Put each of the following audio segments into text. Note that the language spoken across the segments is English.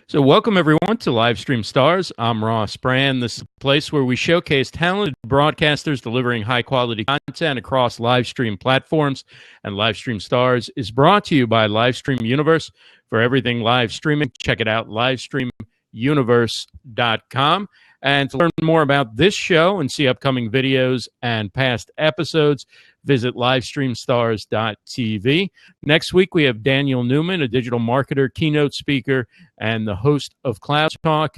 So, welcome everyone to Livestream Stars. I'm Ross Brand. This is a place where we showcase talented broadcasters delivering high quality content across Livestream platforms. And Livestream Stars is brought to you by Livestream Universe. For everything live streaming, check it out, livestreamuniverse.com. And to learn more about this show and see upcoming videos and past episodes, visit livestreamstars.tv. Next week, we have Daniel Newman, a digital marketer, keynote speaker, and the host of Cloud Talk,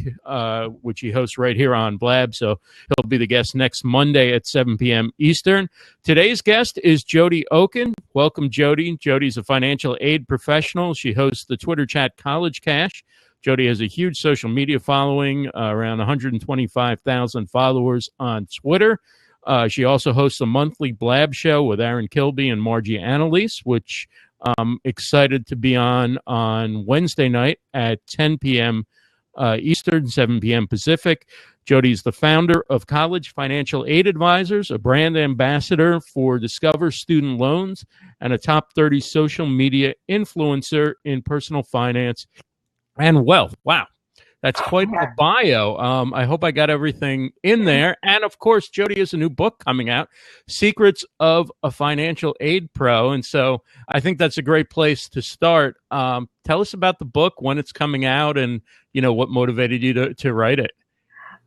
which he hosts right here on Blab. So he'll be the guest next Monday at 7 p.m. Eastern. Today's guest is Jodi Okun. Welcome, Jodi. Jodi's a financial aid professional. She hosts the Twitter chat College Cash. Jodi has a huge social media following, around 125,000 followers on Twitter. She also hosts a monthly Blab show with Aaron Kilby and Margie Annalise, which I'm excited to be on Wednesday night at 10 p.m. Eastern, 7 p.m. Pacific. Jodi is the founder of College Financial Aid Advisors, a brand ambassador for Discover Student Loans, and a top 30 social media influencer in personal finance and wealth. Wow. That's quite a bio. I hope I got everything in there. And of course, Jodi has a new book coming out, Secrets of a Financial Aid Pro. And so I think that's a great place to start. Tell us about the book, when it's coming out, and what motivated you to write it.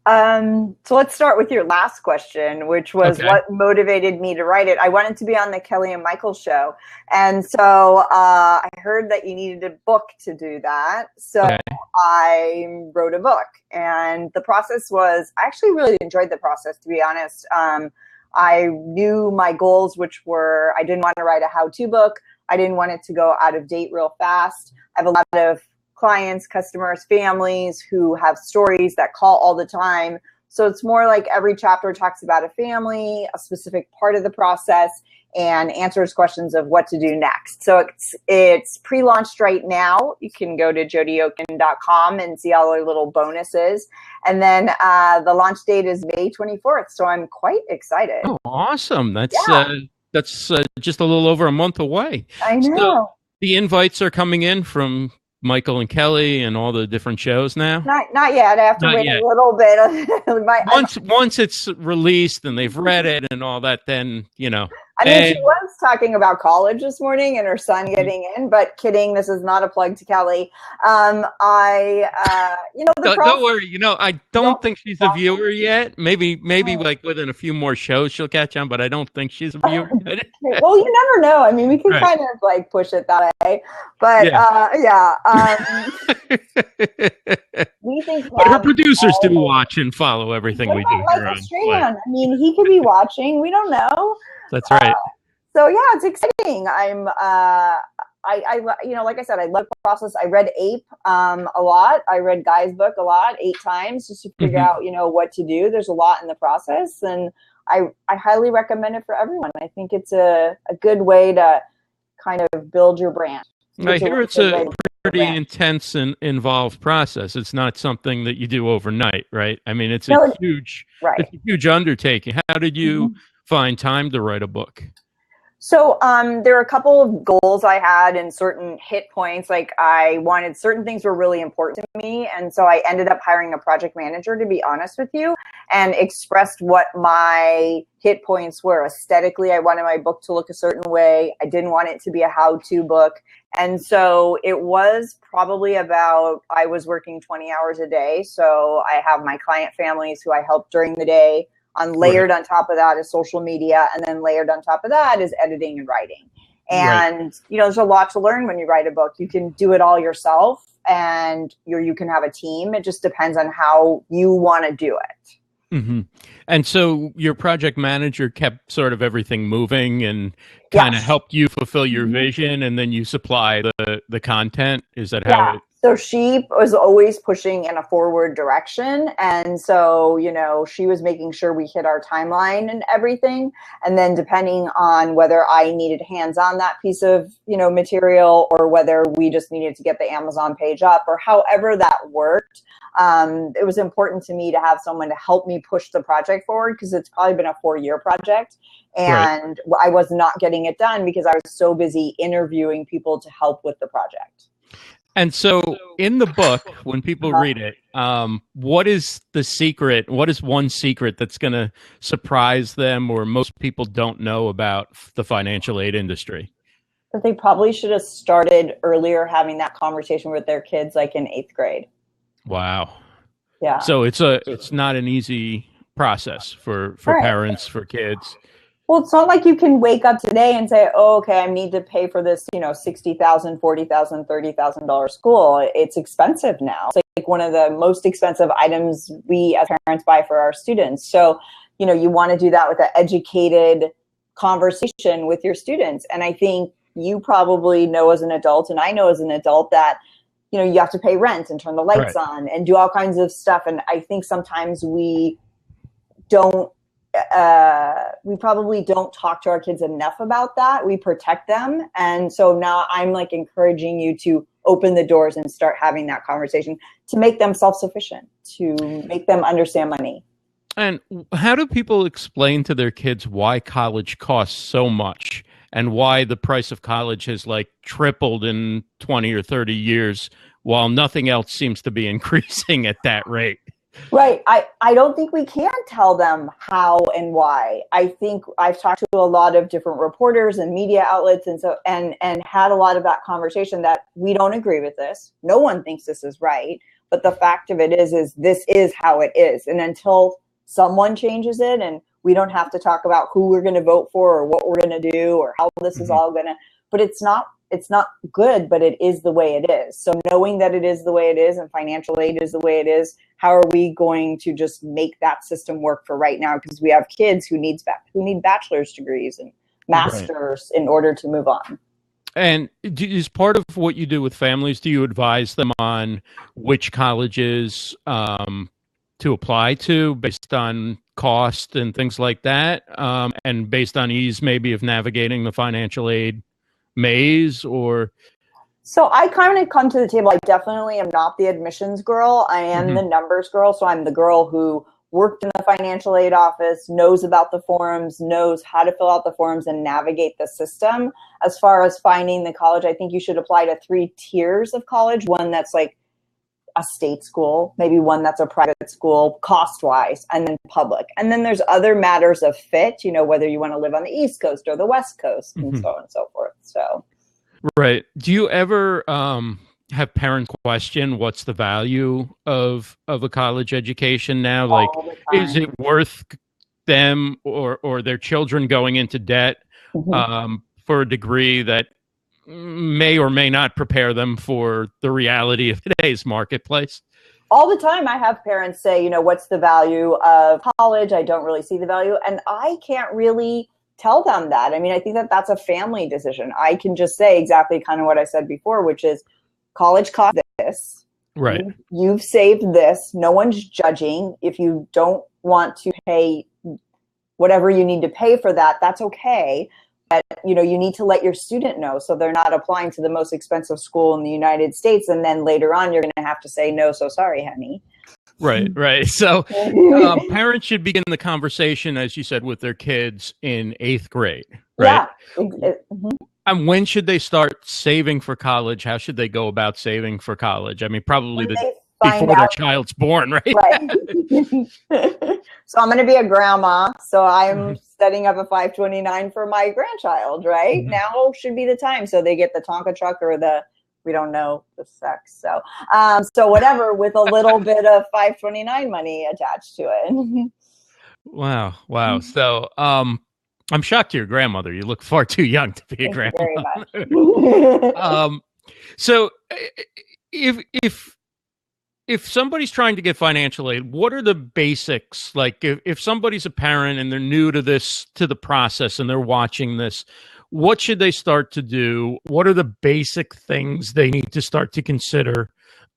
So let's start with your last question, which was what motivated me to write it. I wanted to be on the Kelly and Michael show. And so I heard that you needed a book to do that. So I wrote a book. And the process was, I actually really enjoyed the process, to be honest. I knew my goals, which were, I didn't want to write a how-to book. I didn't want it to go out of date real fast. I have a lot of clients, customers, families who have stories that call all the time. So it's more like every chapter talks about a family, a specific part of the process, and answers questions of what to do next. So it's pre-launched right now. You can go to jodiokun.com and see all our little bonuses. And then the launch date is May 24th. So I'm quite excited. Oh, awesome. That's just a little over a month away. I know. So the invites are coming in from Michael and Kelly and all the different shows now? Not yet. I have to wait a little bit. Once it's released and they've read it and all that, then, I mean, she was talking about college this morning and her son getting in, but kidding. This is not a plug to Kelly. Don't worry. I don't think she's a viewer yet. Maybe like within a few more shows she'll catch on, but I don't think she's a viewer yet. Well, you never know. I mean, we can kind of like push it that way, but we think. But her producers do watch and follow everything we do here on Strand. I mean, he could be watching. We don't know. That's right. So yeah, it's exciting. I'm, like I said, I love the process. I read Ape a lot. I read Guy's book a lot, 8 times, just to figure out, what to do. There's a lot in the process, and I highly recommend it for everyone. I think it's a good way to kind of build your brand. I hear it's a pretty intense and involved process. It's not something that you do overnight, right? I mean, it's a huge undertaking. How did you find time to write a book? So there are a couple of goals I had and certain hit points. Like I wanted certain things were really important to me. And so I ended up hiring a project manager, to be honest with you, and expressed what my hit points were. Aesthetically, I wanted my book to look a certain way. I didn't want it to be a how-to book. And so it was probably I was working 20 hours a day. So I have my client families who I help during the day. Layered on top of that is social media, and then layered on top of that is editing and writing. And there's a lot to learn when you write a book. You can do it all yourself, and you can have a team. It just depends on how you want to do it. Mm-hmm. And so your project manager kept sort of everything moving and kind of helped you fulfill your vision, and then you supply the content. Is that how it? So she was always pushing in a forward direction. And so, she was making sure we hit our timeline and everything. And then depending on whether I needed hands on that piece of, material, or whether we just needed to get the Amazon page up, or however that worked, it was important to me to have someone to help me push the project forward, because it's probably been a 4-year project. And I was not getting it done because I was so busy interviewing people to help with the project. And so in the book, when people read it, what is the secret? What is one secret that's going to surprise them or most people don't know about the financial aid industry? That they probably should have started earlier having that conversation with their kids, like in 8th grade. Wow. Yeah. So it's not an easy process for Right. parents, for kids. Well, it's not like you can wake up today and say, oh, okay, I need to pay for this, $60,000, $40,000, $30,000 school. It's expensive now. It's like one of the most expensive items we as parents buy for our students. So, you want to do that with an educated conversation with your students. And I think you probably know as an adult, and I know as an adult, that you have to pay rent and turn the lights on and do all kinds of stuff. And I think sometimes we probably don't talk to our kids enough about that. We protect them. And so now I'm like encouraging you to open the doors and start having that conversation to make them self-sufficient, to make them understand money. And how do people explain to their kids why college costs so much and why the price of college has like tripled in 20 or 30 years while nothing else seems to be increasing at that rate? Right. I don't think we can tell them how and why. I think I've talked to a lot of different reporters and media outlets and had a lot of that conversation that we don't agree with this. No one thinks this is right. But the fact of it is this is how it is. And until someone changes it, and we don't have to talk about who we're going to vote for or what we're going to do or how this is all going to, but it's not good, but it is the way it is. So knowing that it is the way it is and financial aid is the way it is, how are we going to just make that system work for right now? Because we have kids who need bachelor's degrees and masters in order to move on. And is part of what you do with families, do you advise them on which colleges to apply to based on cost and things like that, and based on ease maybe of navigating the financial aid maze? Or so I kind of come to the table. I definitely am not the admissions girl. I am the numbers girl. So I'm the girl who worked in the financial aid office, knows about the forms, knows how to fill out the forms and navigate the system. As far as finding the college, I think you should apply to 3 tiers of college. One that's like a state school, maybe one that's a private school cost-wise, and then public. And then there's other matters of fit, whether you want to live on the East Coast or the West Coast and so on and so forth. So, right. Do you ever have parent question what's the value of a college education now? Like, is it worth them or their children going into debt for a degree that may or may not prepare them for the reality of today's marketplace? All the time I have parents say, what's the value of college? I don't really see the value. And I can't really tell them that. I mean, I think that that's a family decision. I can just say exactly kind of what I said before, which is college costs this. Right. You've saved this. No one's judging. If you don't want to pay whatever you need to pay for that, that's okay. But, you need to let your student know so they're not applying to the most expensive school in the United States. And then later on, you're going to have to say, no, so sorry, honey. Right. So parents should begin the conversation, as you said, with their kids in 8th grade. Right. Yeah. And when should they start saving for college? How should they go about saving for college? I mean, probably before their child's born, right? Right. So I'm going to be a grandma. So I'm setting up a 529 for my grandchild, right? Now should be the time. So they get the Tonka truck or we don't know the sex. So, so whatever, with a little bit of 529 money attached to it. Wow. So, I'm shocked you're a grandmother. You look far too young to be a grandmother. Very much. So if somebody's trying to get financial aid, what are the basics? Like if somebody's a parent and they're new to the process and they're watching this, what should they start to do? What are the basic things they need to start to consider?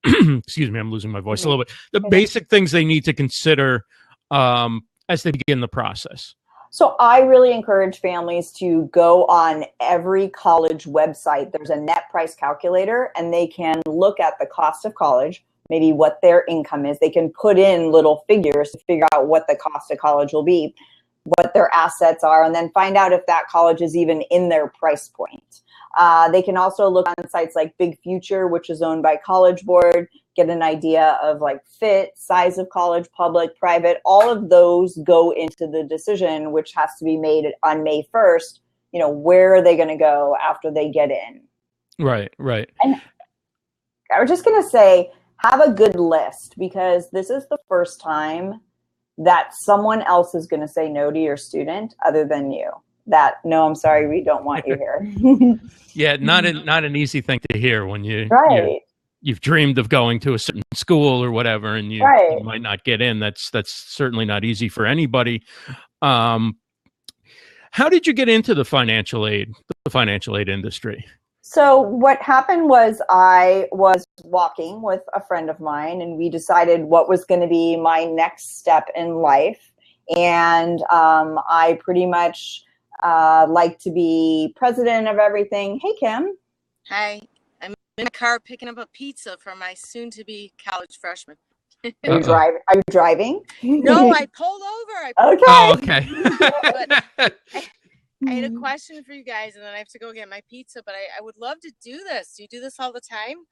Excuse me, I'm losing my voice a little bit. The basic things they need to consider as they begin the process. So I really encourage families to go on every college website. There's a net price calculator, and they can look at the cost of college, maybe what their income is. They can put in little figures to figure out what the cost of college will be, what their assets are, and then find out if that college is even in their price point. They can also look on sites like Big Future, which is owned by College Board, get an idea of like fit, size of college, public, private. All of those go into the decision, which has to be made on May 1st. You know, where are they going to go after they get in? Right, right. And I was just going to say, have a good list, because this is the first time that someone else is going to say no to your student other than you. That, no, I'm sorry, we don't want you here. Yeah, not an easy thing to hear when you've dreamed of going to a certain school or whatever, and you might not get in. That's certainly not easy for anybody. How did you get into the financial aid industry? So what happened was I was walking with a friend of mine, and we decided what was going to be my next step in life. And I pretty much like to be president of everything. Hey, Kim. Hi. I'm in a car picking up a pizza for my soon-to-be college freshman. Are you driving? No, I pulled over. Okay. Oh, okay. I had a question for you guys, and then I have to go get my pizza, but I would love to do this. Do you do this all the time?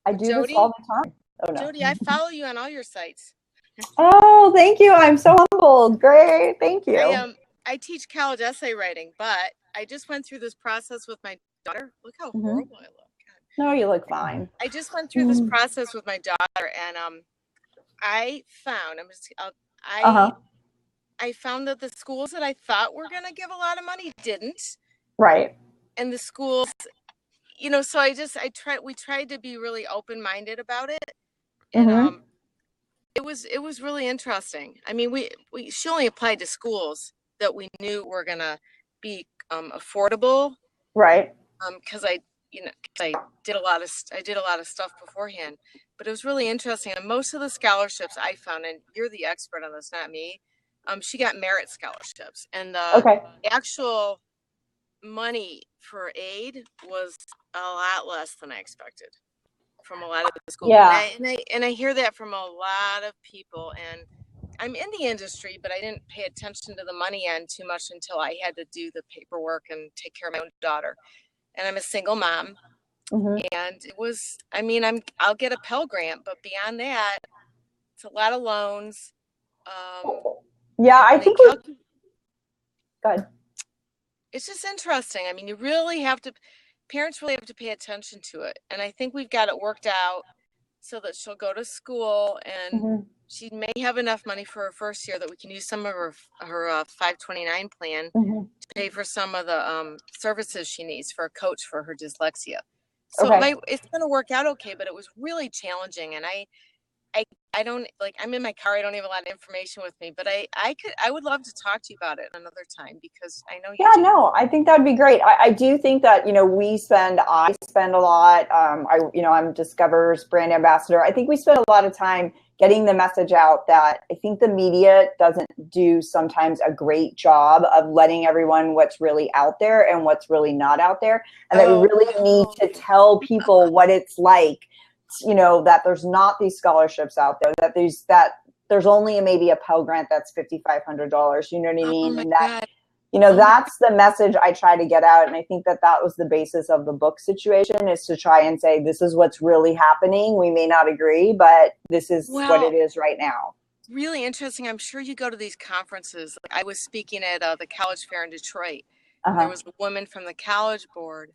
I do this all the time. Oh, no. Jodi, I follow you on all your sites. Oh, thank you. I'm so humbled. Great. Thank you. I teach college essay writing, but I just went through this process with my daughter. Look how horrible I look. God. No, you look fine. I just went through this process with my daughter, and I found I found that the schools that I thought were going to give a lot of money didn't. Right. And the schools, so we tried to be really open-minded about it. And it was really interesting. I mean, she only applied to schools that we knew were going to be affordable. Right. Because I did a lot of stuff beforehand, but it was really interesting. And most of the scholarships I found, and you're the expert on this, not me. She got merit scholarships, and the actual money for aid was a lot less than I expected from a lot of the schools. Yeah. And I hear that from a lot of people, and I'm in the industry, but I didn't pay attention to the money end too much until I had to do the paperwork and take care of my own daughter. And I'm a single mom, and it was, I'll get a Pell Grant, but beyond that, it's a lot of loans. Yeah, I think good. It's just interesting. I mean, parents really have to pay attention to it. And I think we've got it worked out so that she'll go to school, and she may have enough money for her first year that we can use some of her 529 plan to pay for some of the services she needs for a coach for her dyslexia. So it's going to work out okay, but it was really challenging. And I don't, I'm in my car. I don't have a lot of information with me, but I would love to talk to you about it another time, because I know you. Yeah, no, I think that would be great. I do think that, I spend a lot. I'm Discover's brand ambassador. I think we spend a lot of time getting the message out that I think the media doesn't do sometimes a great job of letting everyone what's really out there and what's really not out there. And that we really need to tell people what it's like, that there's not these scholarships out there, that there's only maybe a Pell Grant that's $5,500. You know what I mean? And that, that's the message I try to get out. And I think that was the basis of the book situation, is to try and say, this is what's really happening. We may not agree, but this is what it is right now. Really interesting. I'm sure you go to these conferences. I was speaking at the college fair in Detroit. There was a woman from the College Board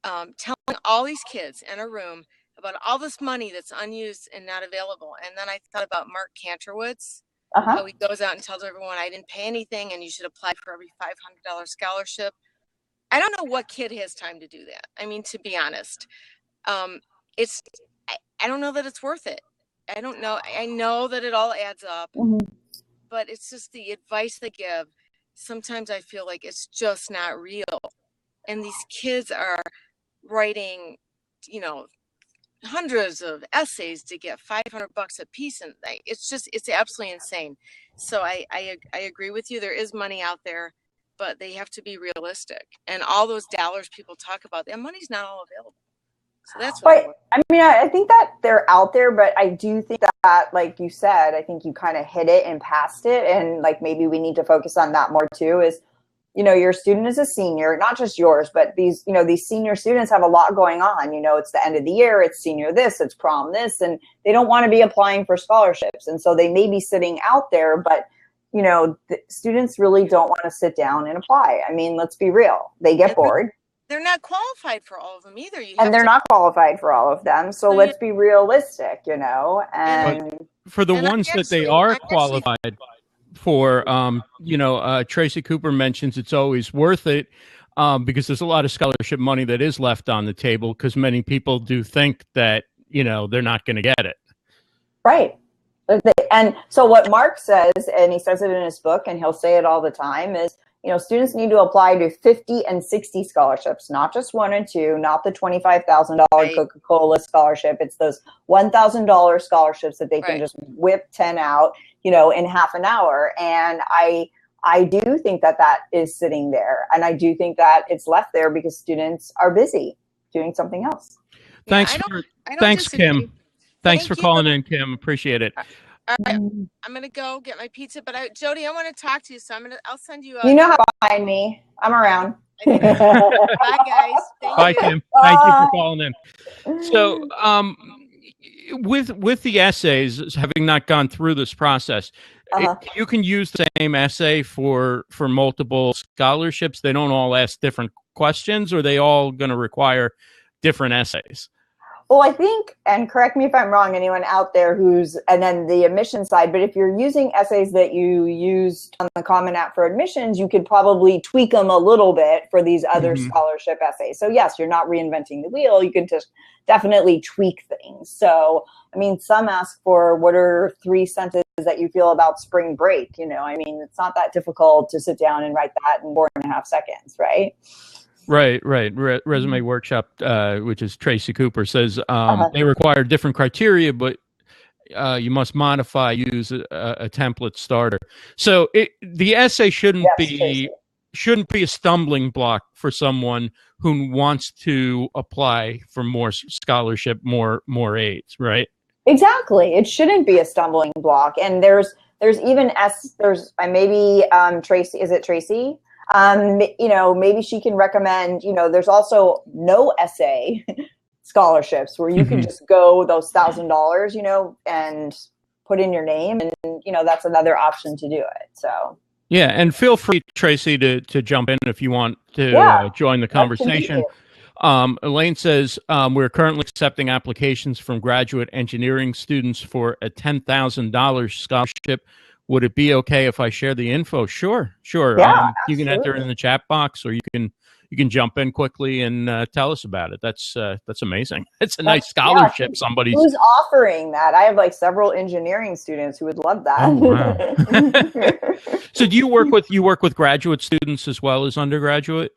telling all these kids in a room about all this money that's unused and not available. And then I thought about Mark Kantrowitz, how he goes out and tells everyone, I didn't pay anything and you should apply for every $500 scholarship. I don't know what kid has time to do that. I mean, to be honest, I don't know that it's worth it. I don't know. I know that it all adds up, but it's just the advice they give. Sometimes I feel like it's just not real. And these kids are writing, hundreds of essays to get $500 a piece, and it's absolutely insane. So I agree with you. There is money out there, but they have to be realistic. And all those dollars people talk about, that money's not all available. So that's what I think that they're out there, but I do think that, like you said, I think you kind of hit it and passed it, and maybe we need to focus on that more too, is your student is a senior, not just yours, but these senior students have a lot going on. It's the end of the year, it's senior this, it's prom this, and they don't want to be applying for scholarships. And so they may be sitting out there, but the students really don't want to sit down and apply. I mean, let's be real. They get bored. They're not qualified for all of them either. And they're not qualified for all of them. So let's be realistic, and for the ones that they are qualified for, Tracy Cooper mentions it's always worth it because there's a lot of scholarship money that is left on the table because many people do think that, they're not going to get it. Right. And so what Mark says, and he says it in his book, and he'll say it all the time, is, students need to apply to 50 and 60 scholarships, not just 1 and 2, not the $25,000 Coca-Cola scholarship. It's those $1,000 scholarships that they can just whip 10 out, in half an hour. And I do think that is sitting there. And I do think that it's left there because students are busy doing something else. Thanks, Kim. Thanks for calling in, Kim. Appreciate it. I'm gonna go get my pizza, but Jodi, I want to talk to you, so I'll send you. You know how to find me. I'm around. Bye, guys. Bye, Kim. Thank you for calling in. So, with the essays, having not gone through this process, you can use the same essay for multiple scholarships. They don't all ask different questions, or are they all going to require different essays? Well, I think, and correct me if I'm wrong, anyone out there and then the admission side, but if you're using essays that you used on the Common App for admissions, you could probably tweak them a little bit for these other scholarship essays. So yes, you're not reinventing the wheel. You can just definitely tweak things. So, I mean, some ask for what are 3 sentences that you feel about spring break. It's not that difficult to sit down and write that in 4.5 seconds, right? Right. Resume Workshop, which is Tracy Cooper, says they require different criteria, but you must use a template starter. So the essay shouldn't be a stumbling block for someone who wants to apply for more scholarship, more aids, right? Exactly. It shouldn't be a stumbling block. And there's even maybe Tracy. Is it Tracy? Maybe she can recommend, there's also no essay scholarships where you can just go those $1,000, and put in your name, and, that's another option to do it. So. Yeah. And feel free, Tracy, to jump in if you want to join the conversation. Elaine says, we're currently accepting applications from graduate engineering students for a $10,000 scholarship. Would it be okay if I share the info? Sure. Yeah, you can enter it in the chat box, or you can jump in quickly and tell us about it. That's amazing. It's a nice scholarship. Who's offering that? I have several engineering students who would love that. Oh, wow. So do you work with graduate students as well as undergraduate?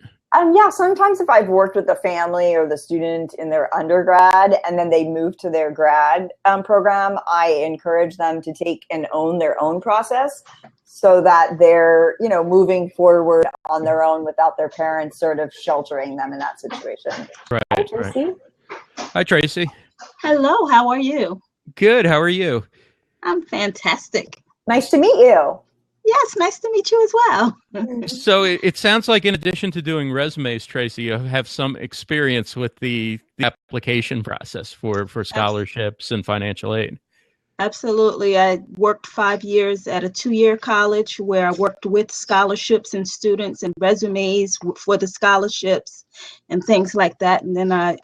Yeah, sometimes if I've worked with the family or the student in their undergrad and then they move to their grad program, I encourage them to take and own their own process so that they're, moving forward on their own without their parents sort of sheltering them in that situation. Right. Hi, Tracy. Hi, Tracy. Hello, how are you? Good. How are you? I'm fantastic. Nice to meet you. Yes, nice to meet you as well. So it sounds like in addition to doing resumes, Tracy, you have some experience with the application process for scholarships and financial aid. Absolutely. I worked 5 years at a 2-year college where I worked with scholarships and students and resumes for the scholarships and things like that. And then I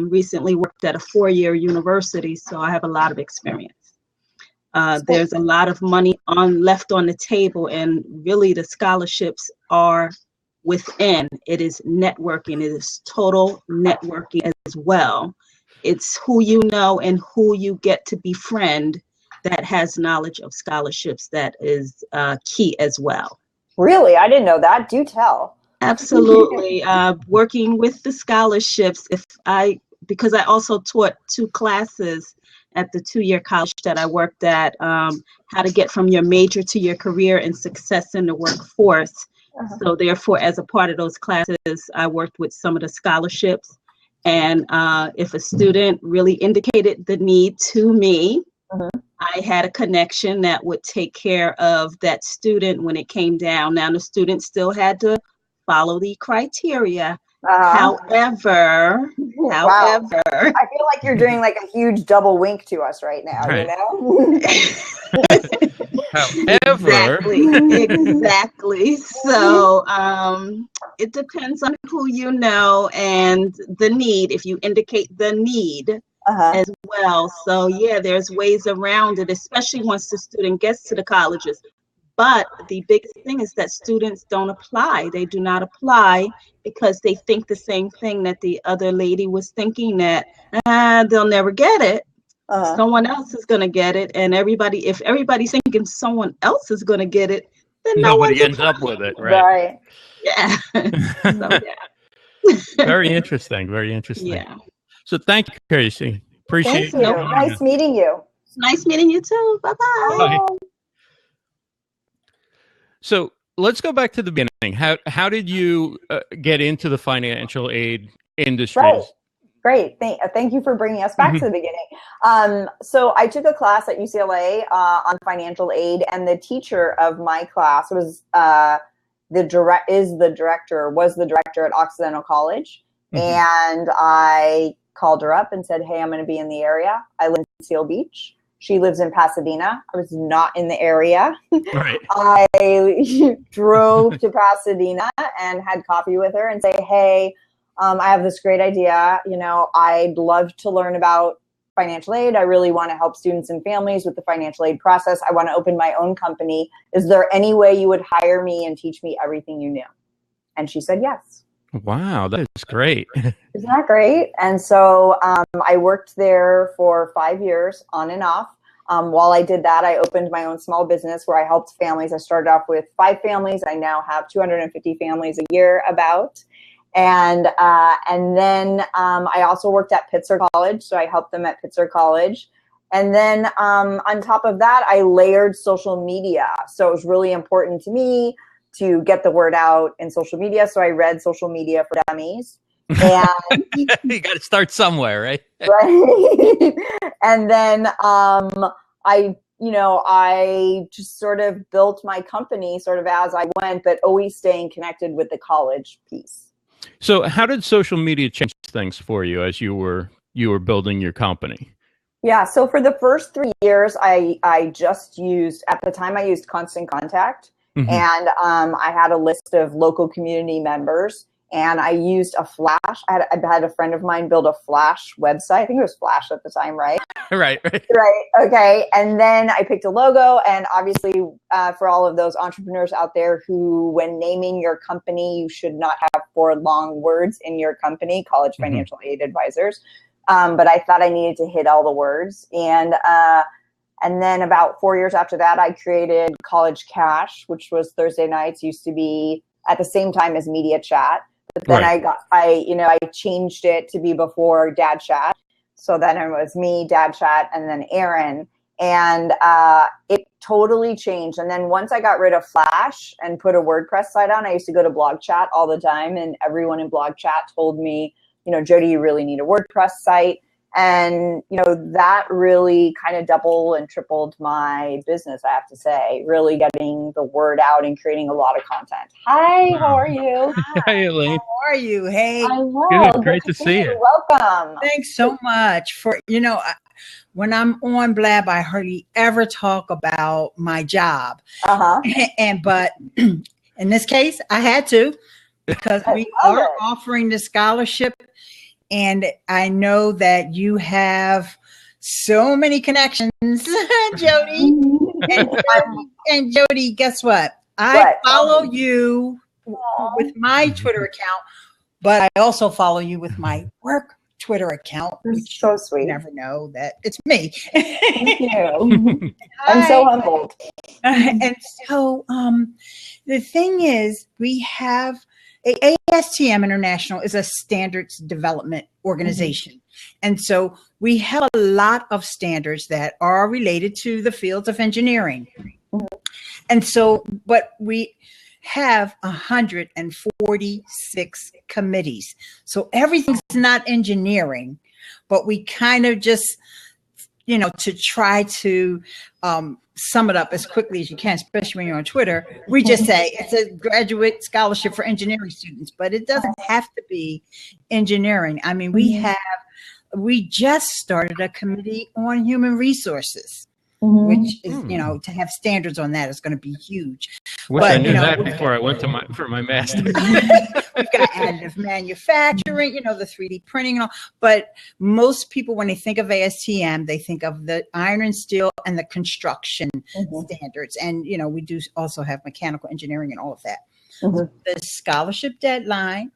recently worked at a 4-year university, so I have a lot of experience. There's a lot of money left on the table, and really the scholarships are within. It is networking. It is total networking as well. It's who you know and who you get to befriend that has knowledge of scholarships that is key as well. Really? I didn't know that. Do tell. Absolutely. Working with the scholarships, because I also taught 2 classes at the 2-year college that I worked at, how to get from your major to your career and success in the workforce. So therefore, as a part of those classes, I worked with some of the scholarships. And if a student really indicated the need to me, I had a connection that would take care of that student when it came down. Now, the student still had to follow the criteria. Uh-huh. However, Wow. I feel like you're doing like a huge double wink to us right now, Right. you know? However, exactly. So it depends on who you know and the need, if you indicate the need as well. So yeah, there's ways around it, especially once the student gets to the colleges. But the biggest thing is that students don't apply. They do not apply because they think the same thing that the other lady was thinking, that they'll never get it. Someone else is going to get it. And if everybody's thinking someone else is going to get it, then nobody ends up with it, right? Yeah. So, yeah. Very interesting. Very interesting. Yeah. So thank you, Casey. Appreciate you. Nice meeting you. Nice meeting you too. Bye-bye. Bye. So let's go back to the beginning. How did you get into the financial aid industry? Right. Great. Thank you for bringing us back to the beginning. So I took a class at UCLA on financial aid, and the teacher of my class was the director at Occidental College. And I called her up and said, hey, I'm going to be in the area. I live in Seal Beach. She lives in Pasadena. I was not in the area. Right. I drove to Pasadena and had coffee with her and say, hey, I have this great idea. You know, I'd love to learn about financial aid. I really want to help students and families with the financial aid process. I want to open my own company. Is there any way you would hire me and teach me everything you knew? And she said yes. Wow, that is great. Isn't that great? And so I worked there for 5 years on and off. While I did that, I opened my own small business where I helped families. I started off with 5 families. I now have 250 families a year about. And then I also worked at Pitzer College. So I helped them at Pitzer College. And then on top of that, I layered social media. So it was really important to me to get the word out in social media. So I read Social Media for Dummies. And you got to start somewhere, right? Right. And then I just sort of built my company sort of as I went, but always staying connected with the college piece. So how did social media change things for you as you were building your company? Yeah. So for the first 3 years, I just used, at the time I used Constant Contact. And I had a list of local community members, and I used a Flash. I had a friend of mine build a Flash website. I think it was Flash at the time, right? Right. Okay. And then I picked a logo, and obviously for all of those entrepreneurs out there who, when naming your company, you should not have 4 long words in your company, College Financial Aid Advisors. But I thought I needed to hit all the words. And then about 4 years after that, I created College Cash, which was Thursday nights, used to be at the same time as Media Chat. But then I changed it to be before Dad Chat. So then it was me, Dad Chat, and then Aaron. And it totally changed. And then once I got rid of Flash and put a WordPress site on, I used to go to Blog Chat all the time. And everyone in Blog Chat told me, Jodi, you really need a WordPress site. And, that really kind of doubled and tripled my business, I have to say, really getting the word out and creating a lot of content. Hi, how are you? Hi, Elaine. How are you? Hey. I'm well. Good. Great to see you. Welcome. Thanks so much for, when I'm on Blab, I hardly ever talk about my job. But in this case, I had to, because we are offering the scholarship. And I know that you have so many connections, Jodi. And Jodi, guess what? I follow you with my Twitter account, but I also follow you with my work Twitter account. Which so sweet. You never know that it's me. Thank you. I'm so humbled. And so the thing is, we have ASTM International is a standards development organization. And so we have a lot of standards that are related to the fields of engineering. And so, but we have 146 committees. So everything's not engineering, but we kind of just to try to sum it up as quickly as you can, especially when you're on Twitter, we just say it's a graduate scholarship for engineering students, but it doesn't have to be engineering. I mean, we just started a committee on human resources, which is, to have standards on that is going to be huge. Wish I knew that before I went for my master's. We've got additive manufacturing, the 3D printing and all. But most people, when they think of ASTM, they think of the iron and steel and the construction standards. And, we do also have mechanical engineering and all of that. So the scholarship deadline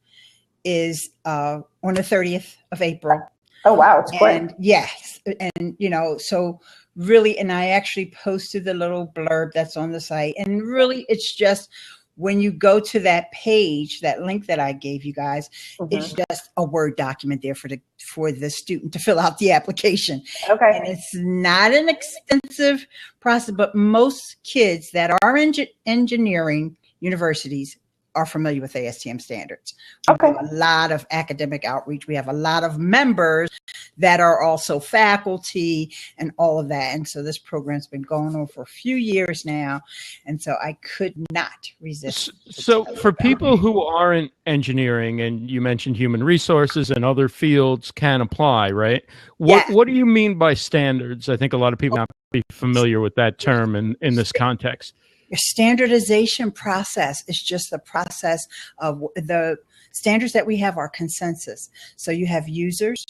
is on the 30th of April. Oh, wow. It's quick. And yes. And, so really, and I actually posted the little blurb that's on the site. And really, it's just when you go to that page, that link that I gave you guys, it's just a Word document there for the student to fill out the application. Okay. And it's not an extensive process, but most kids that are in engineering universities are familiar with ASTM standards. We have a lot of academic outreach. We have a lot of members that are also faculty and all of that. And so this program's been going on for a few years now. And so I could not resist. So for people who are in engineering, and you mentioned human resources and other fields can apply, right? What do you mean by standards? I think a lot of people not be familiar with that term in this context. Your standardization process is just the process of the standards that we have are consensus. So you have users,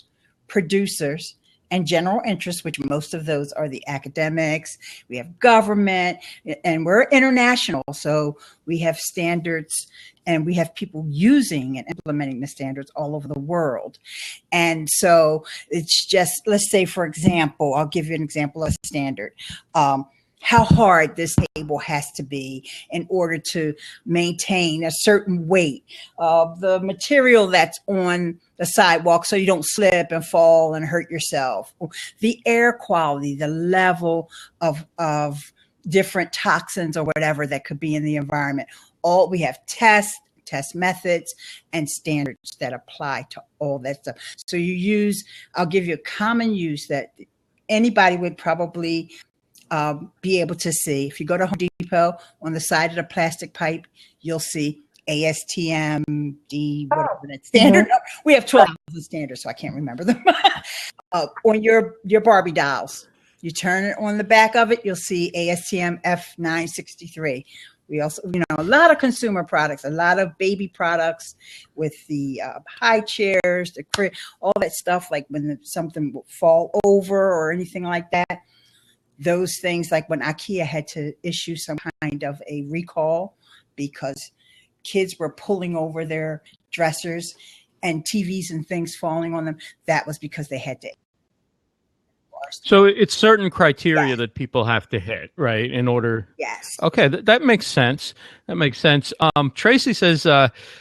producers, and general interests, which most of those are the academics. We have government, and we're international. So we have standards and we have people using and implementing the standards all over the world. And so it's just, let's say, for example, I'll give you an example of a standard. How hard this table has to be in order to maintain a certain weight of the material that's on the sidewalk so you don't slip and fall and hurt yourself. The air quality, the level of different toxins or whatever that could be in the environment. We have test methods and standards that apply to all that stuff. So I'll give you a common use that anybody would probably be able to see. If you go to Home Depot, on the side of the plastic pipe, you'll see ASTM D, whatever that standard. We have 12 standards, so I can't remember them. On your Barbie dolls, you turn it on the back of it, you'll see ASTM F963. We also, a lot of consumer products, a lot of baby products with the high chairs, the crib, all that stuff, like when something will fall over or anything like that. Those things, like when IKEA had to issue some kind of a recall because kids were pulling over their dressers and TVs and things falling on them, that was because they had to. So it's certain criteria that people have to hit, right, in order. Yes. Okay, that makes sense. That makes sense. Tracy says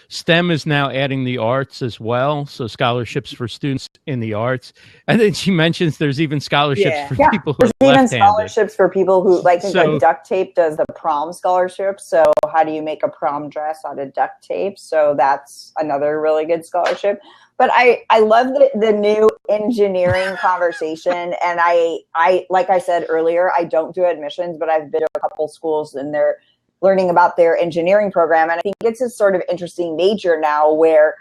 STEM is now adding the arts as well, so scholarships for students in the arts. And then she mentions there's even scholarships for people who are left-handed. Even scholarships for people who, like Duct Tape does the prom scholarship. So how do you make a prom dress out of duct tape? So that's another really good scholarship. But I love the new engineering conversation. And I, like I said earlier, I don't do admissions, but I've been to a couple schools and they're learning about their engineering program. And I think it's a sort of interesting major now where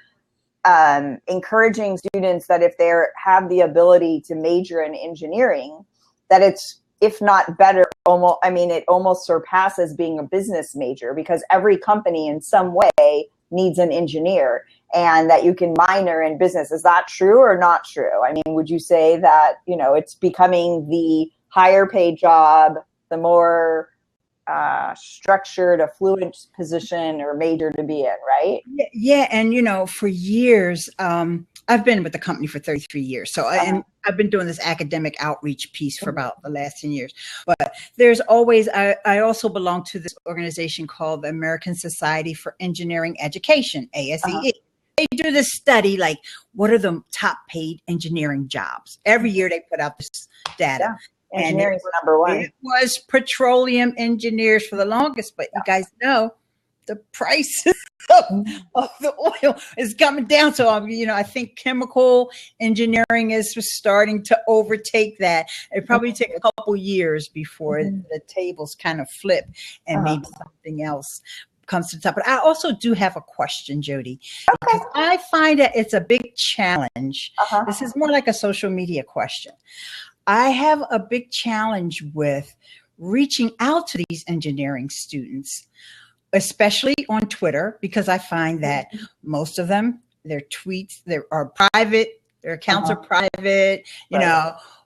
encouraging students that if they have the ability to major in engineering, that it's, if not better, it almost surpasses being a business major because every company in some way needs an engineer. And that you can minor in business. Is that true or not true? I mean, would you say that, it's becoming the higher paid job, the more structured, affluent position or major to be in, right? Yeah. And, for years, I've been with the company for 33 years. So and I've been doing this academic outreach piece for about the last 10 years. But there's always, I also belong to this organization called the American Society for Engineering Education, ASEE. They do this study, like what are the top paid engineering jobs? Every year they put out this data. Yeah. Engineering's number one. It was petroleum engineers for the longest, but you guys know the prices of the oil is coming down. So, I think chemical engineering is starting to overtake that. It probably take a couple years before the tables kind of flip and maybe something else comes to the top. But I also do have a question, Jodi, because I find that it's a big challenge. This is more like a social media question. I have a big challenge with reaching out to these engineering students, especially on Twitter, because I find that most of them, their tweets, are private, their accounts are private,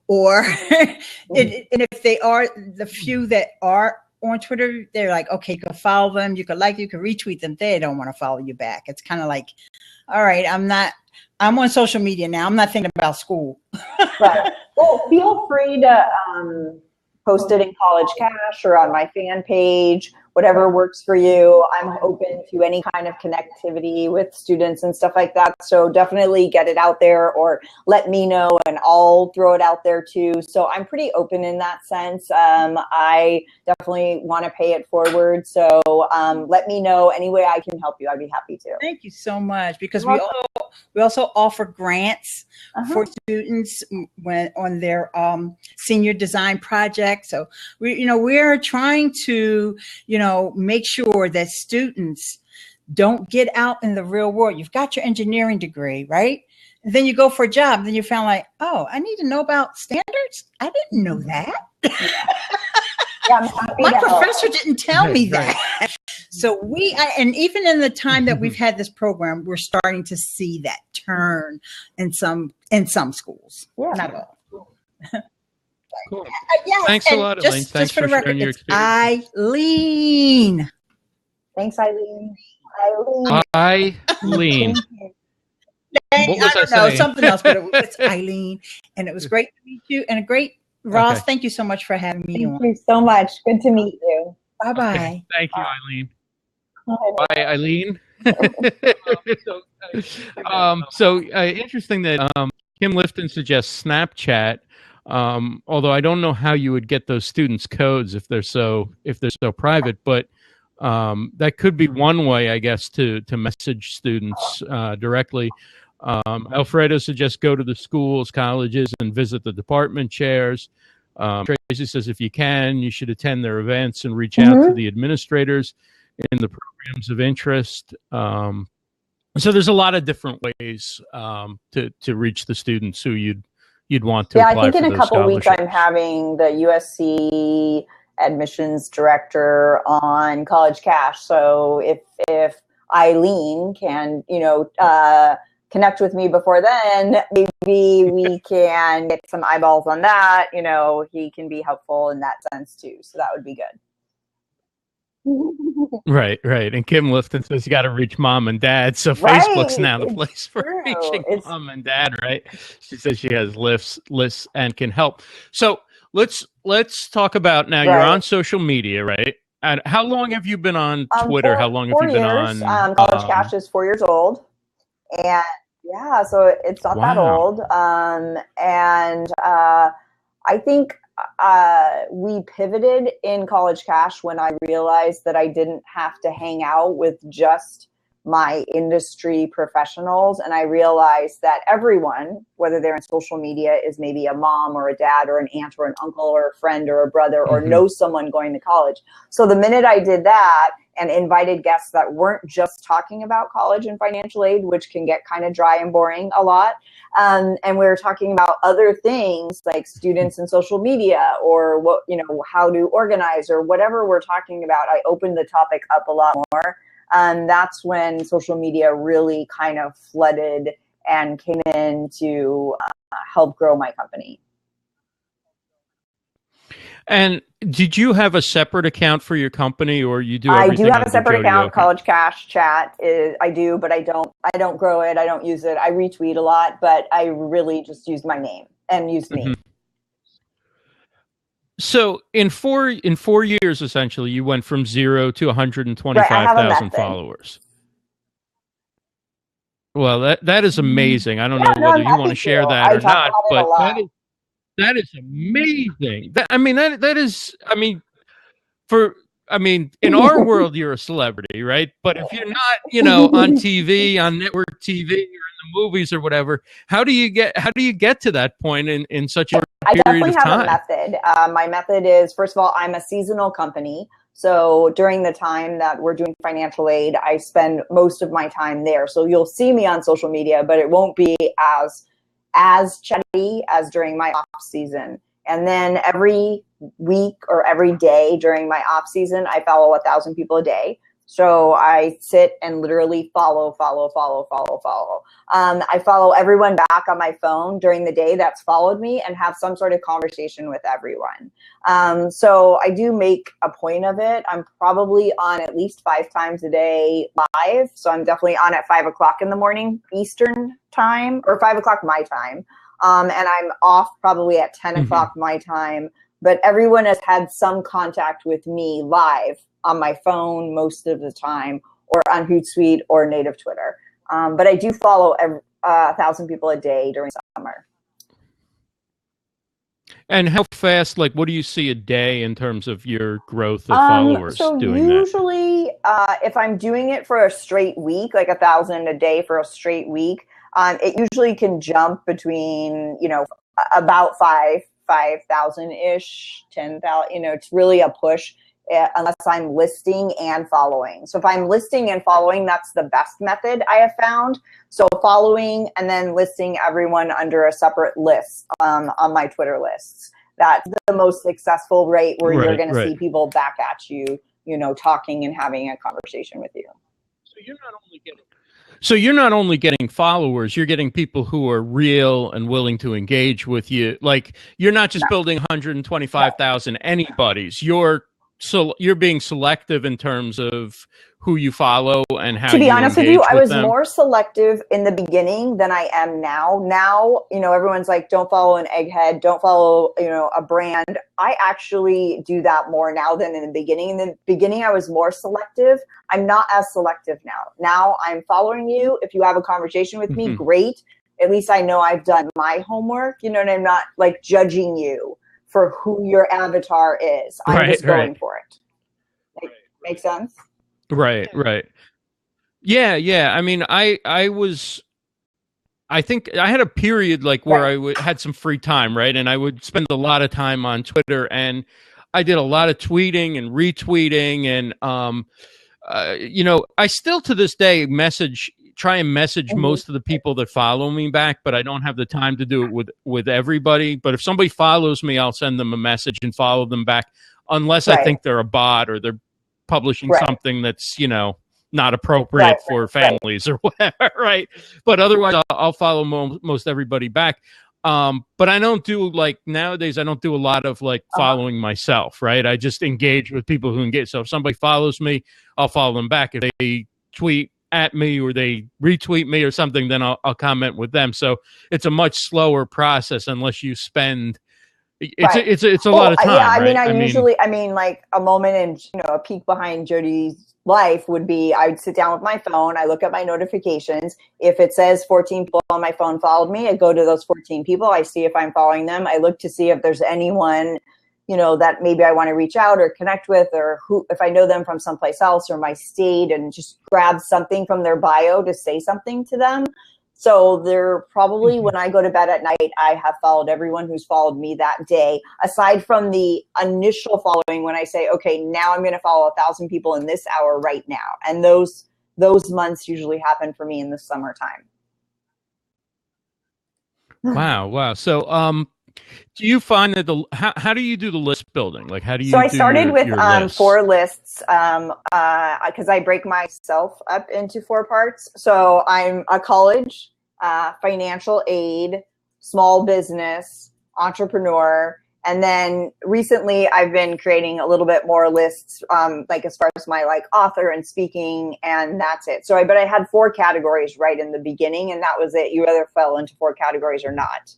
or and if they are, the few that are on Twitter, they're like, okay, you can follow them, you can like, you can retweet them. They don't want to follow you back. It's kind of like, all right, I'm on social media now. I'm not thinking about school. Right. Well, feel free to post it in College Cash or on my fan page, whatever works for you. I'm open to any kind of connectivity with students and stuff like that. So definitely get it out there or let me know and I'll throw it out there too. So I'm pretty open in that sense. I definitely want to pay it forward. So let me know any way I can help you. I'd be happy to. Thank you so much, because we also offer grants for students when on their senior design project. So we're trying to make sure that students don't get out in the real world. You've got your engineering degree, right? And then you go for a job. Then you found like, oh, I need to know about standards. I didn't know that. My professor didn't tell me that. So and even in the time that we've had this program, we're starting to see that turn in some schools. Yeah. Not all. Cool. Thanks a lot, Elaine. Thanks for sharing your experience. Eileen. Thanks, Eileen. Eileen. What was I don't know, something else, but it's Eileen. And it was great to meet you. And Ross, thank you so much for having me on. Thank you so much. Good to meet you. Bye-bye. Okay. Thank you, Eileen. Bye, Eileen. So interesting that Kim Lifton suggests Snapchat. Although I don't know how you would get those students' codes if they're so private, but that could be one way, I guess, to message students directly. Alfredo suggests go to the schools, colleges, and visit the department chairs. Tracy says if you can, you should attend their events and reach out to the administrators in the programs of interest. So there's a lot of different ways to reach the students who you'd want to apply for those scholarships. I think in a couple of weeks I'm having the USC admissions director on College Cash. So if Eileen can, connect with me before then, maybe we can get some eyeballs on that. He can be helpful in that sense too. So that would be good. Right. And Kim Lifton says you got to reach mom and dad. So Facebook's now the place for reaching mom and dad, right? She says she has lists and can help. So let's talk about now. You're on social media, right? And how long have you been on Twitter? How long have you been on? College Cash is 4 years old, and so it's not that old. And I think we pivoted in College Cash when I realized that I didn't have to hang out with just my industry professionals. And I realized that everyone, whether they're in social media, is maybe a mom or a dad or an aunt or an uncle or a friend or a brother or knows someone going to college. So the minute I did that and invited guests that weren't just talking about college and financial aid, which can get kind of dry and boring a lot, and we were talking about other things like students and social media or how to organize or whatever we're talking about, I opened the topic up a lot more. And that's when social media really kind of flooded and came in to help grow my company. And did you have a separate account for your company, or you do? I do have a separate account. College Cash Chat I do, but I don't grow it. I don't use it. I retweet a lot, but I really just use my name and use me. So in four years, essentially, you went from 0 to 125,000 followers. Well, that is amazing. I don't know whether you want to share that or not, but that is amazing. For I mean, in our world, you're a celebrity, right? But if you're not, on TV, on network TV, or in the movies or whatever, how do you get to that point in such a I period definitely of have time? a method. My method is, first of all, I'm a seasonal company. So during the time that we're doing financial aid, I spend most of my time there. So you'll see me on social media, but it won't be as chatty as during my off season. And then every week or every day during my off season, I follow 1,000 people a day. So I sit and literally follow. I follow everyone back on my phone during the day that's followed me and have some sort of conversation with everyone. So I do make a point of it. I'm probably on at least 5 times a day live. So I'm definitely on at 5 o'clock in the morning Eastern time, or 5 o'clock my time. And I'm off probably at 10 o'clock my time. But everyone has had some contact with me live on my phone most of the time, or on Hootsuite or native Twitter. But I do follow 1,000 people a day during summer. And how fast, what do you see a day in terms of your growth of followers doing usually, if I'm doing it for a straight week, like 1,000 a day for a straight week, it usually can jump between, about 5,000-ish, 10,000, it's really a push unless I'm listing and following. So if I'm listing and following, that's the best method I have found. So following and then listing everyone under a separate list on my Twitter lists. That's the most successful rate where you're going to see people back at you, talking and having a conversation with you. So you're not only getting followers, you're getting people who are real and willing to engage with you. Like, you're not just building 125,000 anybody's. You're being selective in terms of who you follow and how you engage with them. To be honest with you, I was more selective in the beginning than I am now. Now, everyone's like, don't follow an egghead, don't follow, a brand. I actually do that more now than in the beginning. In the beginning, I was more selective. I'm not as selective now. Now I'm following you. If you have a conversation with me, great. At least I know I've done my homework, and I'm not like judging you for who your avatar is. I'm just going for it. Make sense? Right. Yeah. I mean, I think I had a period where I had some free time, right? And I would spend a lot of time on Twitter, and I did a lot of tweeting and retweeting, and I still to this day try and message most of the people that follow me back, but I don't have the time to do it with everybody. But if somebody follows me, I'll send them a message and follow them back, unless I think they're a bot or they're publishing something that's, not appropriate for families or whatever, right? But otherwise, I'll follow most everybody back. But I don't do nowadays, I don't do a lot of following myself, right? I just engage with people who engage. So if somebody follows me, I'll follow them back. If they tweet at me or they retweet me or something, then I'll comment with them. So it's a much slower process unless you spend it's a lot of time. Yeah, I mean, right? I mean, like a moment in, a peek behind Jodi's life would be, I would sit down with my phone, I look at my notifications. If it says 14 people on my phone followed me, I go to those 14 people, I see if I'm following them. I look to see if there's anyone, that maybe I want to reach out or connect with, or if I know them from someplace else or my state, and just grab something from their bio to say something to them. So they're probably, when I go to bed at night, I have followed everyone who's followed me that day, aside from the initial following when I say, okay, now I'm going to follow 1,000 people in this hour right now. And those months usually happen for me in the summertime. Wow. So, do you find that how do you do the list building? How do you? So I started with 4 lists because I break myself up into 4 parts. So I'm a college, financial aid, small business, entrepreneur, and then recently I've been creating a little bit more lists, as far as my author and speaking, and that's it. So but I had 4 categories right in the beginning, and that was it. You either fell into 4 categories or not.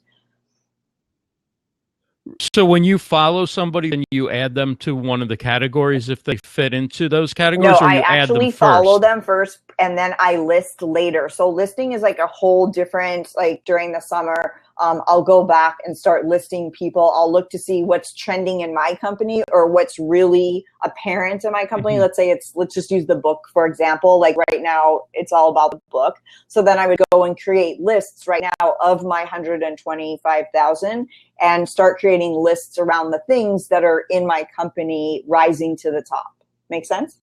So when you follow somebody, then you add them to one of the categories if they fit into those categories? No, I actually follow them first and then I list later. So listing is like a whole different, like during the summer, I'll go back and start listing people. I'll look to see what's trending in my company or what's really apparent in my company. Mm-hmm. Let's just use the book, for example. Like right now, it's all about the book. So then I would go and create lists right now of my 125,000 and start creating lists around the things that are in my company rising to the top. Make sense?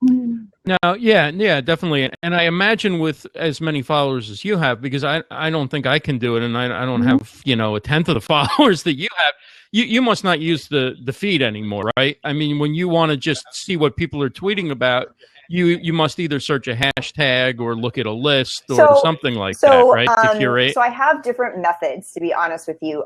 No, yeah, definitely. And I imagine with as many followers as you have, because I don't think I can do it, and I don't have, you know, a tenth of the followers that you have. You must not use the feed anymore, right? I mean, when you want to just see what people are tweeting about, you must either search a hashtag or look at a list or something like that, right? To curate. So I have different methods, to be honest with you.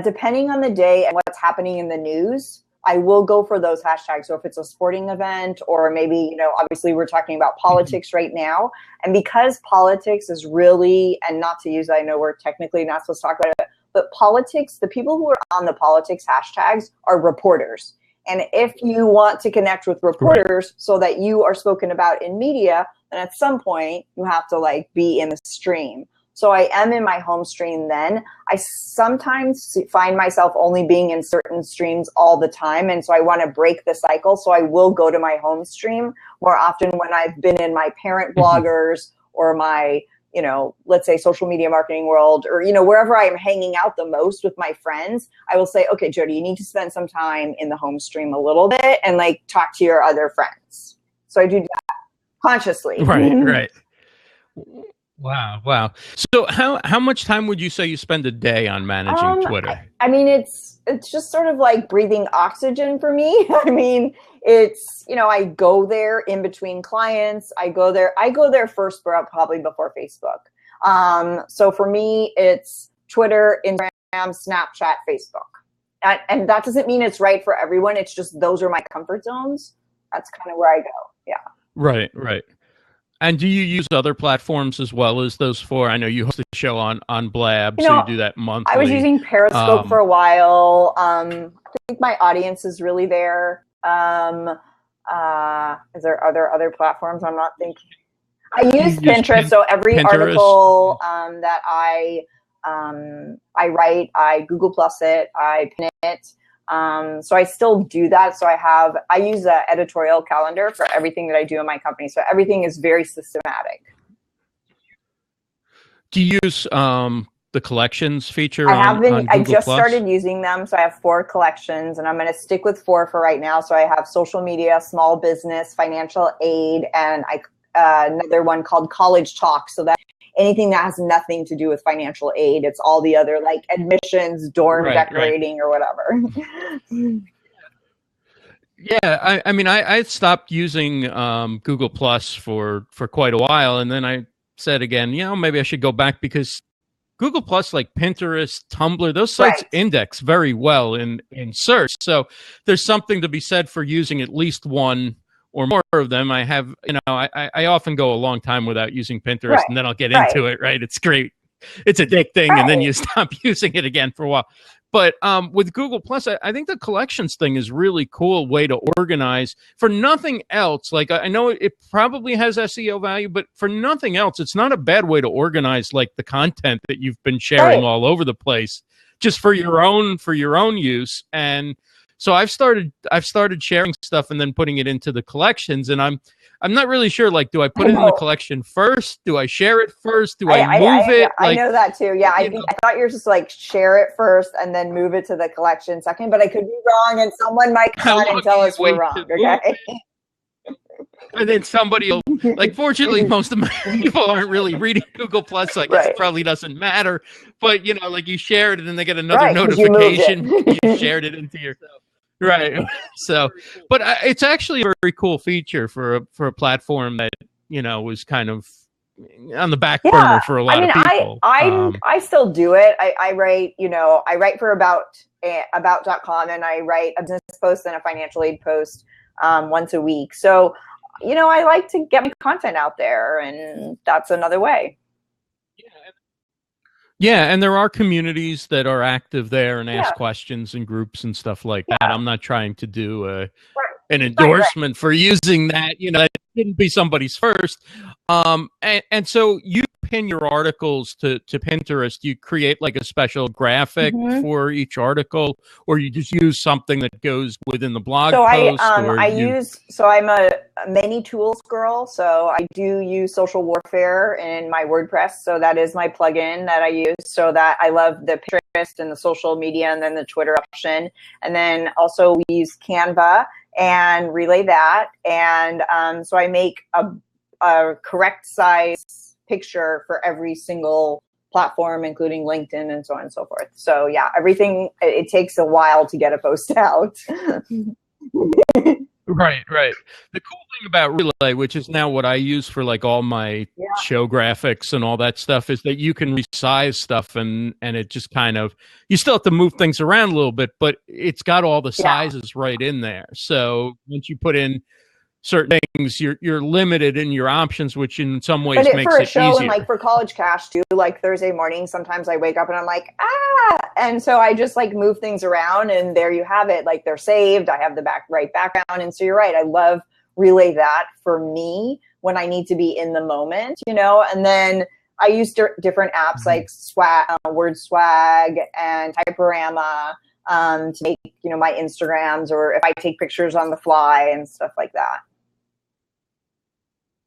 Depending on the day and what's happening in the news, I will go for those hashtags. So if it's a sporting event, or maybe, you know, obviously we're talking about politics right now. And because politics is really, and not to use, I know we're technically not supposed to talk about it, but politics, the people who are on the politics hashtags are reporters. And if you want to connect with reporters so that you are spoken about in media, then at some point you have to like be in the stream. So I am in my home stream then. I sometimes find myself only being in certain streams all the time. And so I want to break the cycle. So I will go to my home stream more often when I've been in my parent bloggers or my, you know, let's say social media marketing world, or, you know, wherever I am hanging out the most with my friends. I will say, okay, Jodi, you need to spend some time in the home stream a little bit and like talk to your other friends. So I do that consciously. Right. Wow. So how much time would you say you spend a day on managing Twitter? I mean, it's just sort of like breathing oxygen for me. I mean, it's, you know, I go there in between clients. I go there first, probably before Facebook. So for me, it's Twitter, Instagram, Snapchat, Facebook. And that doesn't mean it's right for everyone. It's just those are my comfort zones. That's kind of where I go. Yeah. Right. And do you use other platforms as well as those four? I know you host a show on Blab, so you do that monthly. I was using Periscope for a while. I think my audience is really there. Are there other platforms? I'm not thinking. I use Pinterest, so every article that I write, I Google Plus it, I pin it. So I still do that. So I use an editorial calendar for everything that I do in my company. So everything is very systematic. Do you use the collections feature? I just started using them. So I have 4 collections, and I'm going to stick with 4 for right now. So I have social media, small business, financial aid, and another one called College Talk. So that anything that has nothing to do with financial aid. It's all the other like admissions, dorm decorating, or whatever. Yeah, I mean, I stopped using Google Plus for quite a while, and then I said again, you know, maybe I should go back, because Google Plus, like Pinterest, Tumblr, those sites index very well in search. So there's something to be said for using at least one or more of them. I have, you know, I often go a long time without using Pinterest, and then I'll get into it, right? It's great. It's addicting, and then you stop using it again for a while. But with Google Plus, I think the collections thing is really cool way to organize. For nothing else, like I know it probably has SEO value, but for nothing else, it's not a bad way to organize like the content that you've been sharing all over the place, just for your own use. And so I've started sharing stuff and then putting it into the collections, and I'm not really sure, like, do I put it in the collection first? Do I share it first? Do I move it? I know that too. Yeah, I thought you were just like share it first and then move it to the collection second, but I could be wrong, and someone might come on and tell us we're wrong. Okay. And then somebody will, like, fortunately, most of my people aren't really reading Google Plus, so I guess it probably doesn't matter. But, you know, like, you share it and then they get another notification. You shared it into yourself. Right. So, but it's actually a very cool feature for a platform that, you know, was kind of on the back burner for a lot of people. I still do it. I write, you know, I write for about.com, and I write a business post and a financial aid post once a week. So, you know, I like to get my content out there, and that's another way. Yeah, and there are communities that are active there and ask questions and groups and stuff like that. I'm not trying to do an endorsement for using that. You know, didn't be somebody's first. And so you pin your articles to Pinterest. You create like a special graphic for each article, or you just use something that goes within the blog post. So I'm a many tools girl. So I do use social warfare in my WordPress. So that is my plugin that I use. So that I love the Pinterest and the social media, and then the Twitter option, and then also we use Canva and relay that. And so I make a correct size picture for every single platform, including LinkedIn and so on and so forth. So yeah, everything, it takes a while to get a post out. Right. The cool thing about Relay, which is now what I use for like all my show graphics and all that stuff, is that you can resize stuff and it just kind of, you still have to move things around a little bit, but it's got all the sizes right in there. So once you put in certain things, you're limited in your options, which in some ways makes for a it show easier. And like for College Cash too, like Thursday morning, sometimes I wake up and I'm like, and so I just like move things around, and there you have it. Like they're saved. I have the right background. And so you're right. I love Relay that for me when I need to be in the moment, and then I use different apps like Word Swag and Typorama to make, my Instagrams, or if I take pictures on the fly and stuff like that.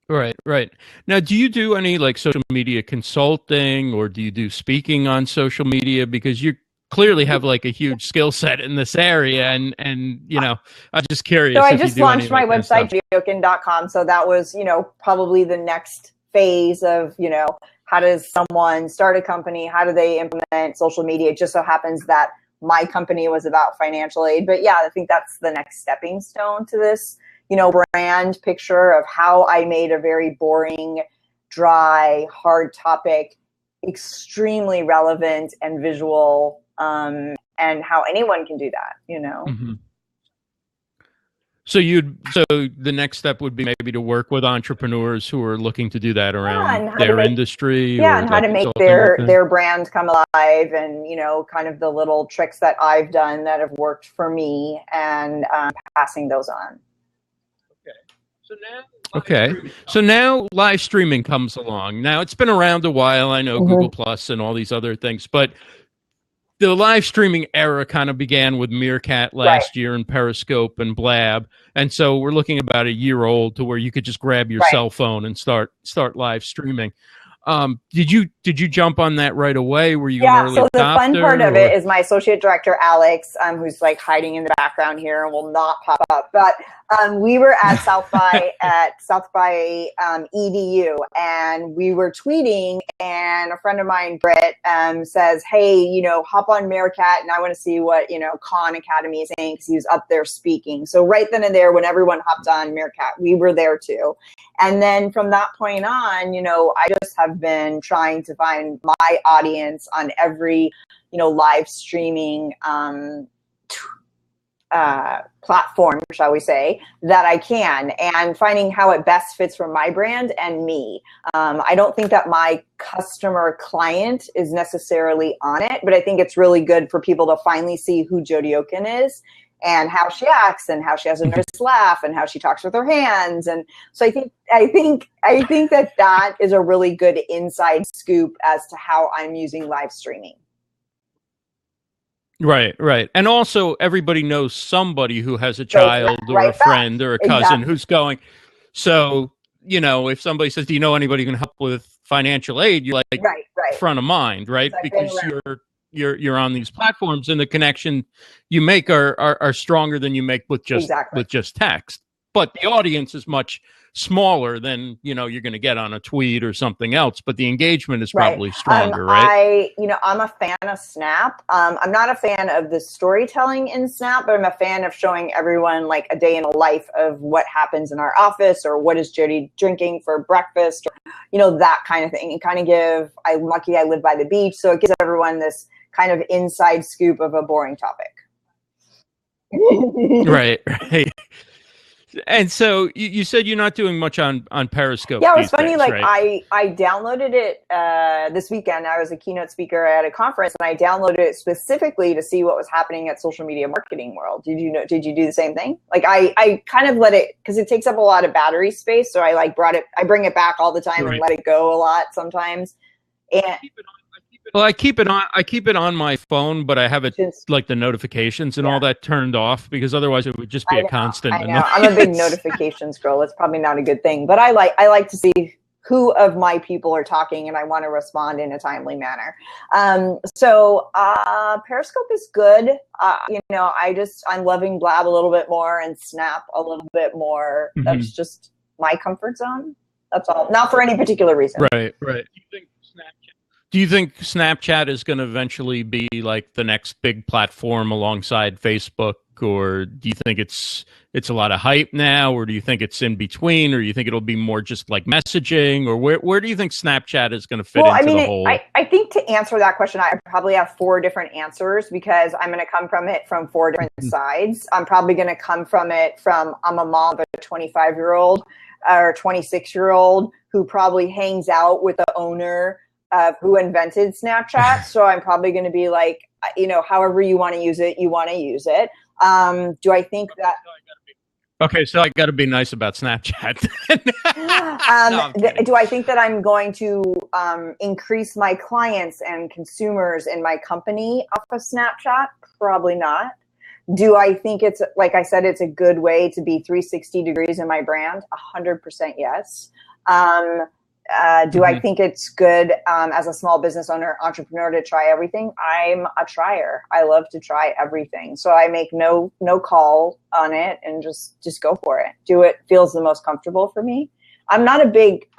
Right. Now, do you do any like social media consulting, or do you do speaking on social media? Because you clearly have like a huge skill set in this area, and I'm just curious. So I just launched my website, JodiOkun.com. So that was, probably the next phase of, how does someone start a company? How do they implement social media? It just so happens that my company was about financial aid. But yeah, I think that's the next stepping stone to this, brand picture of how I made a very boring, dry, hard topic extremely relevant and visual, and how anyone can do that, Mm-hmm. So the next step would be maybe to work with entrepreneurs who are looking to do that around their industry. Yeah, and how to make their brand come alive, and kind of the little tricks that I've done that have worked for me, and passing those on. So now live streaming comes along. Now it's been around a while. I know Google Plus and all these other things, but the live streaming era kind of began with Meerkat last year, and Periscope and Blab. And so we're looking about a year old to where you could just grab your cell phone and start live streaming. Did you jump on that right away? Were you an early adopter? So the fun part of it is my associate director, Alex, who's like hiding in the background here and will not pop up. But we were at South by EDU, and we were tweeting, and a friend of mine, Britt, says, hey, hop on Meerkat, and I want to see what, Khan Academy is saying, because he was up there speaking. So right then and there, when everyone hopped on Meerkat, we were there too. And then from that point on, I just have been trying to find my audience on every, live streaming platform, shall we say, that I can, and finding how it best fits for my brand and me. I don't think that my customer client is necessarily on it, but I think it's really good for people to finally see who Jodi Okun is, and how she acts, and how she has a nervous laugh, and how she talks with her hands. And so I think that is a really good inside scoop as to how I'm using live streaming. Right. And also everybody knows somebody who has a child or a friend or a cousin who's going. So, if somebody says, do you know anybody who can help with financial aid? You're like front of mind, right? Because you're on these platforms, and the connection you make are stronger than you make with just text. But the audience is much smaller than you're going to get on a tweet or something else, but the engagement is probably stronger, right? I'm a fan of Snap. I'm not a fan of the storytelling in Snap, but I'm a fan of showing everyone like a day in a life of what happens in our office, or what is Jodi drinking for breakfast, or that kind of thing. And kind of I'm lucky I live by the beach, so it gives everyone this kind of inside scoop of a boring topic. Right. And so you said you're not doing much on Periscope. Yeah, it was funny. Days, like right? I downloaded it this weekend. I was a keynote speaker at a conference, and I downloaded it specifically to see what was happening at Social Media Marketing World. Did you do the same thing? Like I kind of let it, because it takes up a lot of battery space. So I bring it back all the time and let it go a lot sometimes. And well, I keep it on my phone, but I have it like the notifications and all that turned off, because otherwise it would just be a constant. I know. I'm a big notifications girl. It's probably not a good thing, but I like to see who of my people are talking, and I want to respond in a timely manner. So Periscope is good. I'm loving Blab a little bit more and Snap a little bit more. Mm-hmm. That's just my comfort zone. That's all. Not for any particular reason. Right. Do you think Snapchat is going to eventually be like the next big platform alongside Facebook, or do you think it's a lot of hype now, or do you think it's in between, or do you think it'll be more just like messaging, or where do you think Snapchat is going to fit into the whole? I think to answer that question, I probably have 4 different answers, because I'm going to come from it from 4 different sides. I'm probably going to come from it from, I'm a mom of a 25-year-old or 26-year-old who probably hangs out with the owner of who invented Snapchat. So I'm probably going to be like, however you want to use it, you want to use it. Do I think that... Okay, so I got to be nice about Snapchat. Do I think that I'm going to increase my clients and consumers in my company off of Snapchat? Probably not. Do I think it's, like I said, it's a good way to be 360 degrees in my brand? 100% yes. Do I think it's good as a small business owner, entrepreneur, to try everything? I'm a trier. I love to try everything. So I make no call on it and just go for it. Do it feels the most comfortable for me. I'm not a big,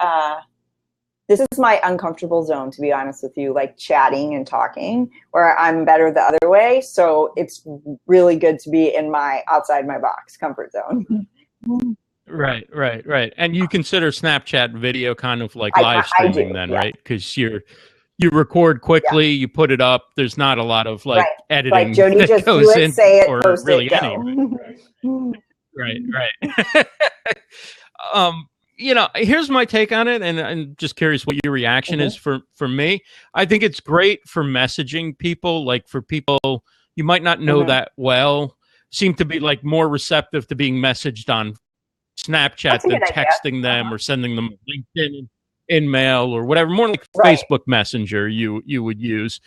this is my uncomfortable zone, to be honest with you, like chatting and talking, where I'm better the other way. So it's really good to be in my outside my box comfort zone. Right. And you consider Snapchat video kind of like live streaming then, right? Because you record quickly, you put it up. There's not a lot of like editing. Like Jodi, just do it, say it, post really it, go. Right. Here's my take on it, and I'm just curious what your reaction is. For me, I think it's great for messaging people. Like for people you might not know that well, seem to be like more receptive to being messaged on Snapchat than texting them or sending them LinkedIn in mail or whatever, more like Facebook Messenger you would use.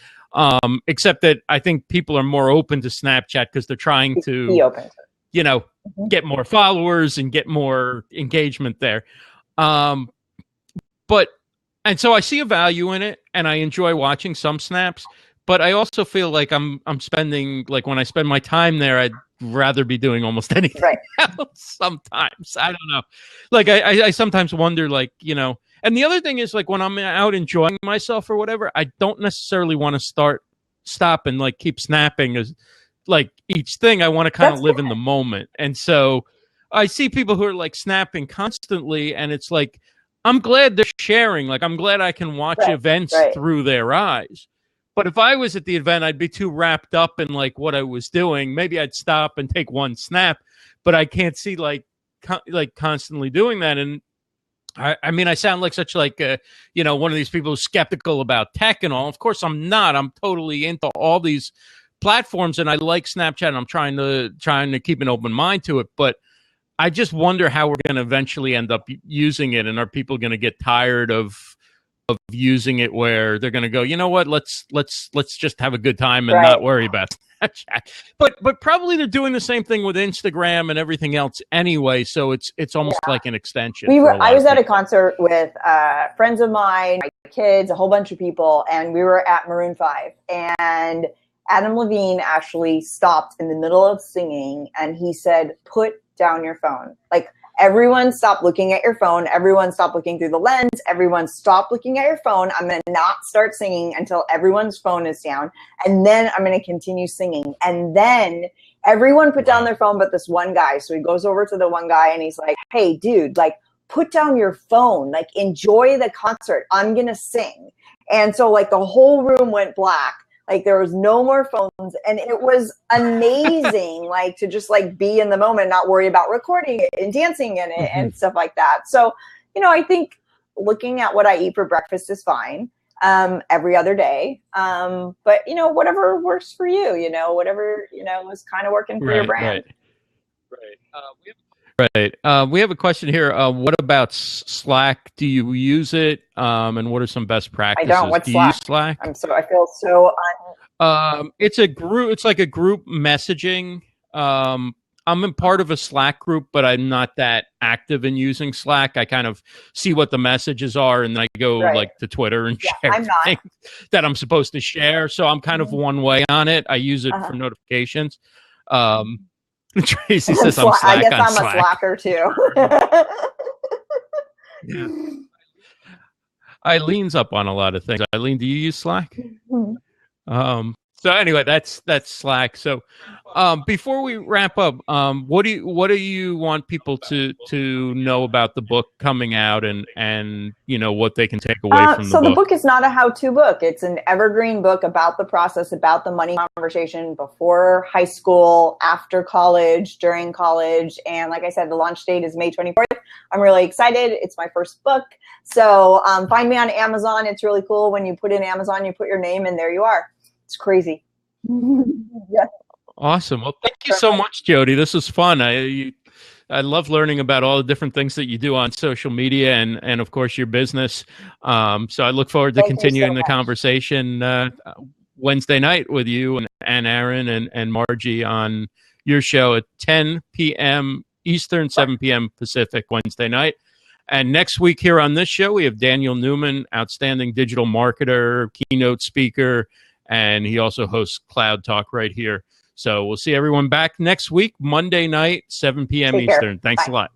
Except that I think people are more open to Snapchat because they're trying to, get more followers and get more engagement there. And so I see a value in it, and I enjoy watching some snaps, but I also feel like I'm spending, like when I spend my time there, I'd rather be doing almost anything else sometimes. I don't know. Like I sometimes wonder, like, and the other thing is, like, when I'm out enjoying myself or whatever, I don't necessarily want to stop and like keep snapping as like each thing. I want to kind of live in the moment. And so I see people who are like snapping constantly, and it's like, I'm glad they're sharing. Like, I'm glad I can watch events through their eyes. But if I was at the event, I'd be too wrapped up in like what I was doing. Maybe I'd stop and take one snap, but I can't see like constantly doing that. And I mean, I sound like such like one of these people who's skeptical about tech and all. Of course, I'm not. I'm totally into all these platforms, and I like Snapchat. And I'm trying to keep an open mind to it, but I just wonder how we're going to eventually end up using it, and are people going to get tired of using it where they're going to go, you know what, let's just have a good time and not worry about Snapchat. But probably they're doing the same thing with Instagram and everything else anyway, so it's almost like an extension. I was at a concert with friends of mine, my kids, a whole bunch of people, and we were at Maroon 5, and Adam Levine actually stopped in the middle of singing, and he said, put down your phone. Like, everyone stop looking at your phone. Everyone stop looking through the lens. Everyone stop looking at your phone. I'm going to not start singing until everyone's phone is down. And then I'm going to continue singing. And then everyone put down their phone but this one guy. So he goes over to the one guy and he's like, hey, dude, like, put down your phone. Like, enjoy the concert. I'm going to sing. And so, like, the whole room went black. Like there was no more phones, and it was amazing, like to just like be in the moment, not worry about recording it and dancing in it and stuff like that. So, I think looking at what I eat for breakfast is fine. Every other day. But whatever works for you, whatever, is kind of working for your brand. We have a question here. What about Slack? Do you use it? And what are some best practices? I don't. What's Do Slack? you use Slack? I feel so it's a group. It's like a group messaging. I'm in part of a Slack group, but I'm not that active in using Slack. I kind of see what the messages are, and then I go like to Twitter and share things that I'm supposed to share. So I'm kind of one way on it. I use it for notifications. Tracy says I'm Slack. I guess I'm Slack. a slacker too. Yeah. Eileen's up on a lot of things. Eileen, do you use Slack? So anyway, that's Slack. So before we wrap up, what do you want people to know about the book coming out, and what they can take away from the book? So the book is not a how-to book. It's an evergreen book about the process, about the money conversation before high school, after college, during college, and like I said, the launch date is May 24th. I'm really excited. It's my first book. So find me on Amazon. It's really cool. When you put in Amazon, you put your name and there you are. It's crazy. Yeah. Awesome. Well, thank you so much, Jodi. This was fun. I love learning about all the different things that you do on social media and of course your business. So I look forward to continuing the conversation Wednesday night with you and Aaron and Margie on your show at 10 p.m. Eastern, 7 p.m. Pacific, Wednesday night. And next week here on this show, we have Daniel Newman, outstanding digital marketer, keynote speaker, and he also hosts Cloud Talk right here. So we'll see everyone back next week, Monday night, 7 p.m. Eastern. Thanks a lot.